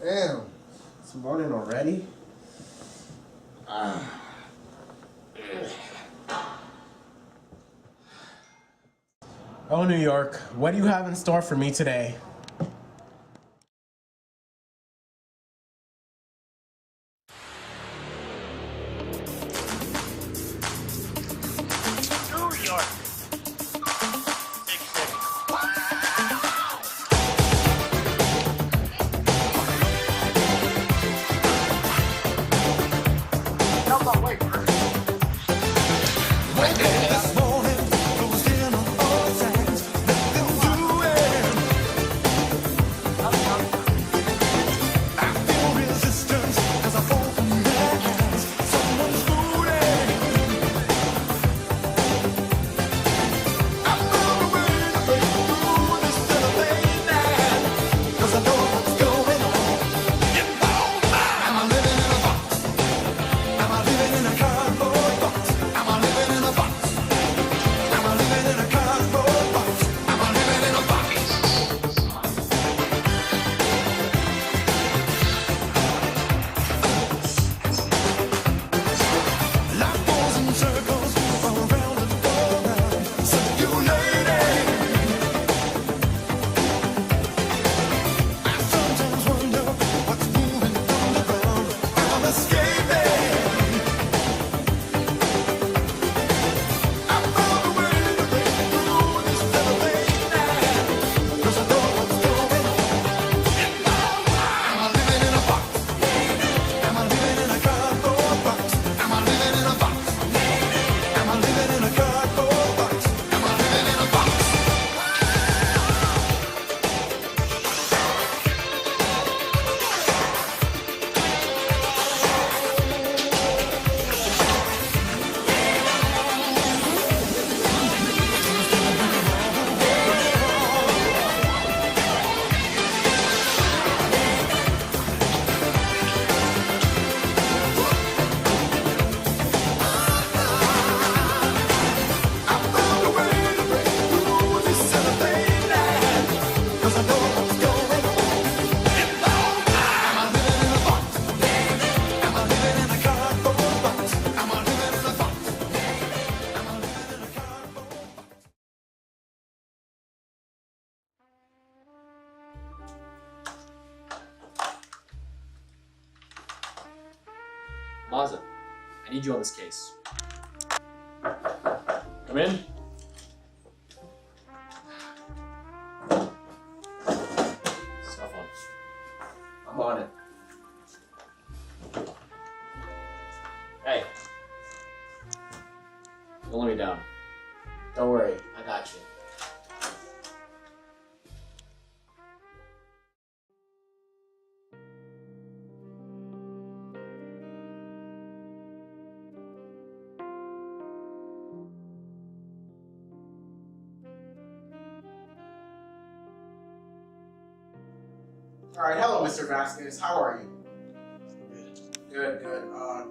Damn, it's morning already? Oh, New York, what do you have in store for me today? New York. Big city. No, but wait. Mazza, I need you on this case. Come in. Stuff on. I'm on it. Hey. Don't let me down. Don't worry, I got you. Alright, hello Mr. Vasquez, how are you? Good, good.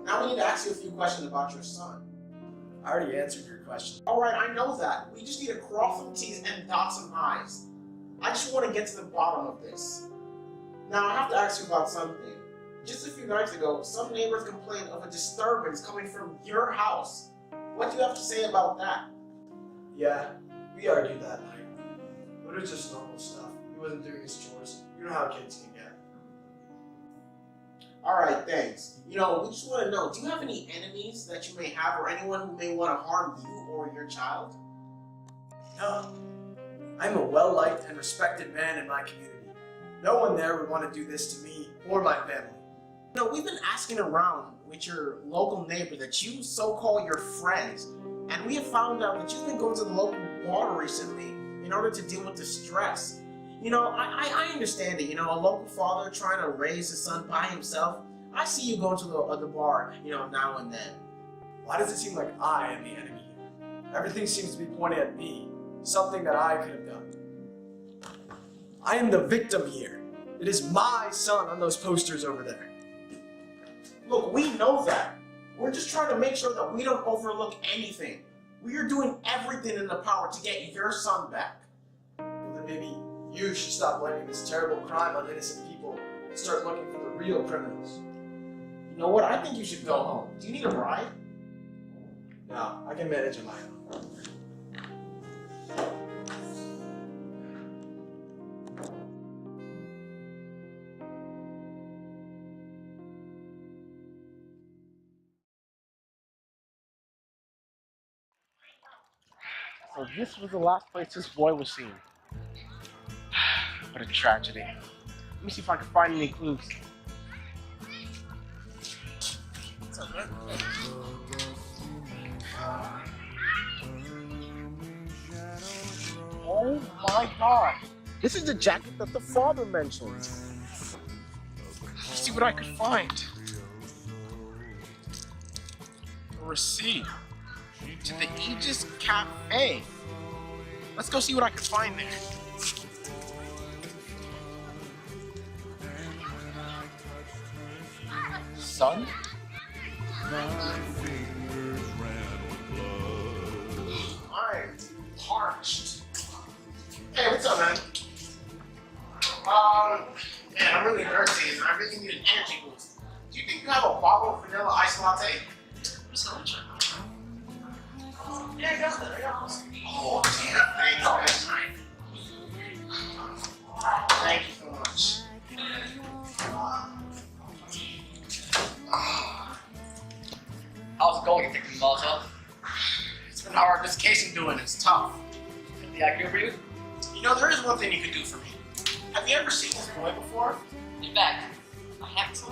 Now we need to ask you a few questions about your son. I already answered your question. Alright, I know that. We just need to cross some T's and dot some I's. I just want to get to the bottom of this. Now, I have to ask you about something. Just a few nights ago, some neighbors complained of a disturbance coming from your house. What do you have to say about that? Yeah, we argued that night. But it was just normal stuff. He wasn't doing his chores. You know how kids can get. Alright, thanks. You know, we just want to know, do you have any enemies that you may have or anyone who may want to harm you or your child? No. I'm a well-liked and respected man in my community. No one there would want to do this to me or my family. You know, we've been asking around with your local neighbor that you so-called your friends, and we have found out that you've been going to the local bar recently in order to deal with the stress. You know, I understand it. You know, a local father trying to raise his son by himself. I see you going to the bar, you know, now and then. Why does it seem like I am the enemy here? Everything seems to be pointed at me, something that I could have done. I am the victim here. It is my son on those posters over there. Look, we know that. We're just trying to make sure that we don't overlook anything. We are doing everything in the power to get your son back. Well, then maybe you should stop blaming this terrible crime on innocent people and start looking for the real criminals. You know what? I think you should go home. Do you need a ride? No, I can manage on my own. So this was the last place this boy was seen. What a tragedy. Let me see if I can find any clues. What's up, man? Oh my god! This is the jacket that the father mentioned. Let's see what I could find. A receipt to the Aegis Cafe. Let's go see what I can find there. Son? I'm parched. Hey, what's up, man? Man, I'm really thirsty and I really need an energy boost. Do you think you have a bottle of vanilla ice latte? Yeah, I got that. I got this. Oh, damn. Thank you. Thank you so much. How's it going, Detective Molotov? It's been hard. This case I'm doing is tough. Anything I can do for you? You know, there is one thing you could do for me. Have you ever seen this boy before? In fact, I have to.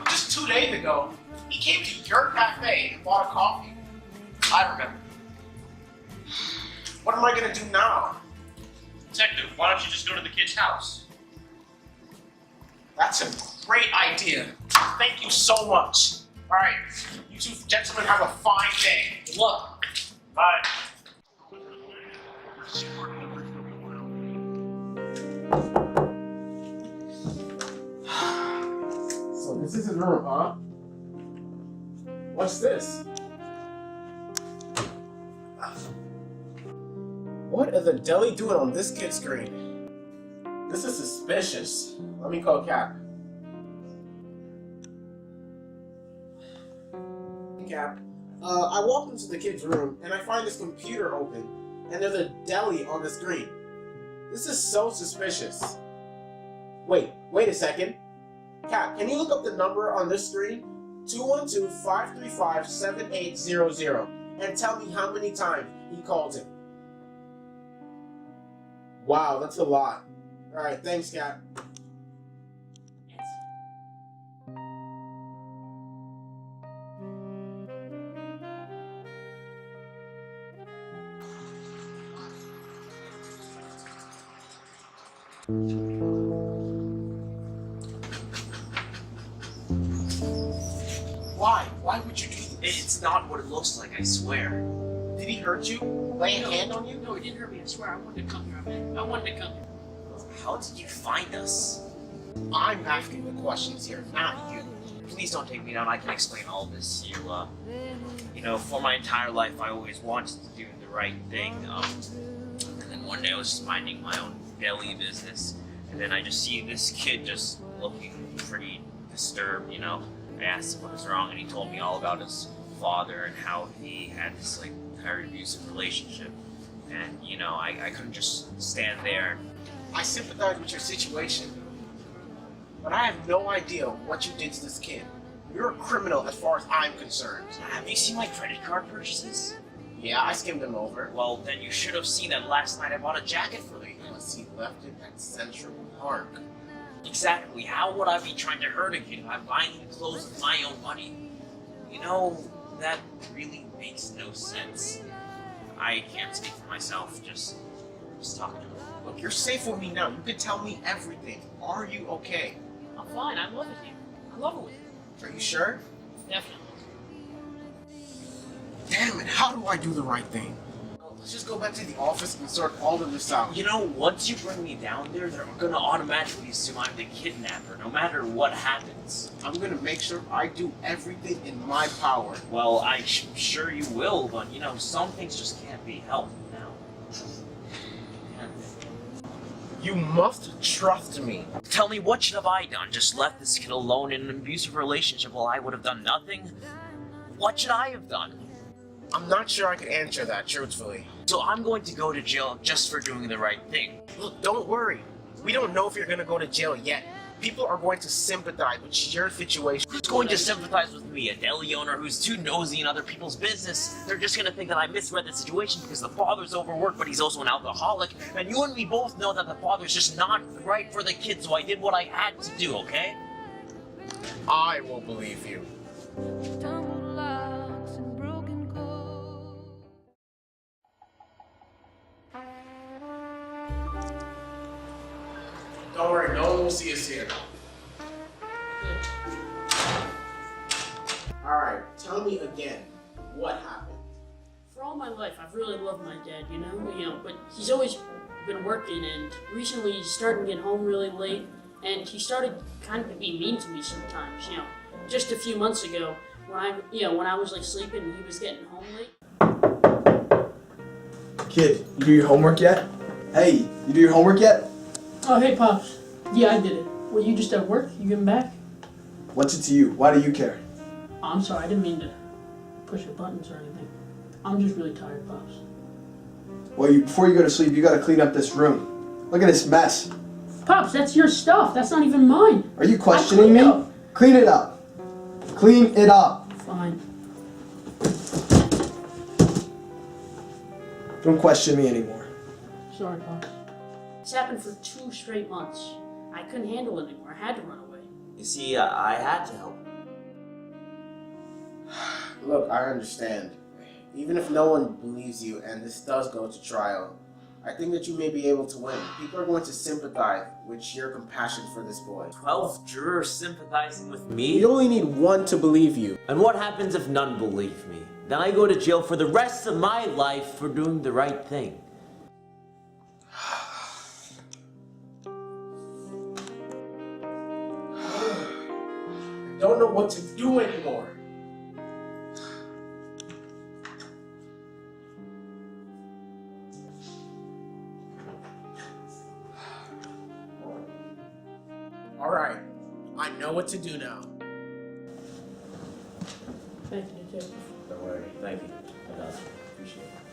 Just 2 days ago, he came to your cafe and bought a coffee. I remember. What am I gonna do now? Detective, why don't you just go to the kid's house? That's a great idea. Thank you so much. All right, you two gentlemen have a fine day. Good luck. Bye. So this is his room, huh? What's this? What is the deli doing on this kid's screen? This is suspicious. Let me call Cap. Cap, I walked into the kid's room and I find this computer open and there's a deli on the screen. This is so suspicious. Wait a second. Cap, can you look up the number on this screen? 212-535-7800 and tell me how many times he called him. Wow, that's a lot. Alright, thanks, Cap. Why? Why would you do this? It's not what it looks like, I swear. Did he hurt you? Lay a hand on you? No, he didn't hurt me, I swear. I wanted to come here, man. I wanted to come here. How did you find us? I'm asking the questions here, not you. Please don't take me down. I can explain all this to you. You know, for my entire life, I always wanted to do the right thing. And then one day I was just minding my own deli business. And then I just see this kid just looking pretty disturbed, you know. I asked him what was wrong, and he told me all about his father and how he had this, like, very abusive relationship. And, you know, I couldn't just stand there. I sympathize with your situation, but I have no idea what you did to this kid. You're a criminal as far as I'm concerned. Have you seen my credit card purchases? Yeah, I skimmed them over. Well, then you should have seen that last night I bought a jacket for you. Unless he left it at Central Park. Exactly. How would I be trying to hurt a kid if I'm buying him clothes with my own money? You know, that really makes no sense. I can't speak for myself, just talking to him. Look, you're safe with me now. You can tell me everything. Are you okay? I'm fine. I love it here. I love it with you. Are you sure? Definitely. Damn it, how do I do the right thing? Let's just go back to the office and sort all of this out. You know, once you bring me down there, they're gonna automatically assume I'm the kidnapper, no matter what happens. I'm gonna make sure I do everything in my power. Well, I'm sure you will, but you know, some things just can't be helped now. You must trust me. Tell me, what should have I done? Just left this kid alone in an abusive relationship while I would have done nothing? What should I have done? I'm not sure I could answer that truthfully. So I'm going to go to jail just for doing the right thing. Look, don't worry. We don't know if you're gonna go to jail yet. People are going to sympathize with your situation. Who's going to sympathize with me? A deli owner who's too nosy in other people's business? They're just gonna think that I misread the situation because the father's overworked, but he's also an alcoholic. And you and me both know that the father's just not right for the kid, so I did what I had to do, okay? I will believe you. Tumbled locks and broken codes. Don't worry, no one will see us here. Alright, tell me again, what happened? For all my life, I've really loved my dad, you know, but he's always been working, and recently he's starting to get home really late, and he started kind of to be mean to me sometimes, you know. Just a few months ago, when I was like sleeping and he was getting home late. Kid, you do your homework yet? Hey, you do your homework yet? Oh, hey, Pops. Yeah, I did it. Were you just at work? You getting back? What's it to you? Why do you care? Oh, I'm sorry, I didn't mean to push your buttons or anything. I'm just really tired, Pops. Well, before you go to sleep, you gotta clean up this room. Look at this mess. Pops, that's your stuff. That's not even mine. Are you questioning me? Up. Clean it up. Clean it up. Fine. Don't question me anymore. Sorry, Pops. This happened for 2 straight months. I couldn't handle it anymore. I had to run away. You see, I had to help. Look, I understand. Even if no one believes you and this does go to trial, I think that you may be able to win. People are going to sympathize with your compassion for this boy. 12 jurors sympathizing with You me? only need one to believe you. And what happens if none believe me? Then I go to jail for the rest of my life for doing the right thing. I don't know what to do anymore. Alright, I know what to do now. Thank you, Detective. Don't worry. Thank you. I got it. Appreciate it.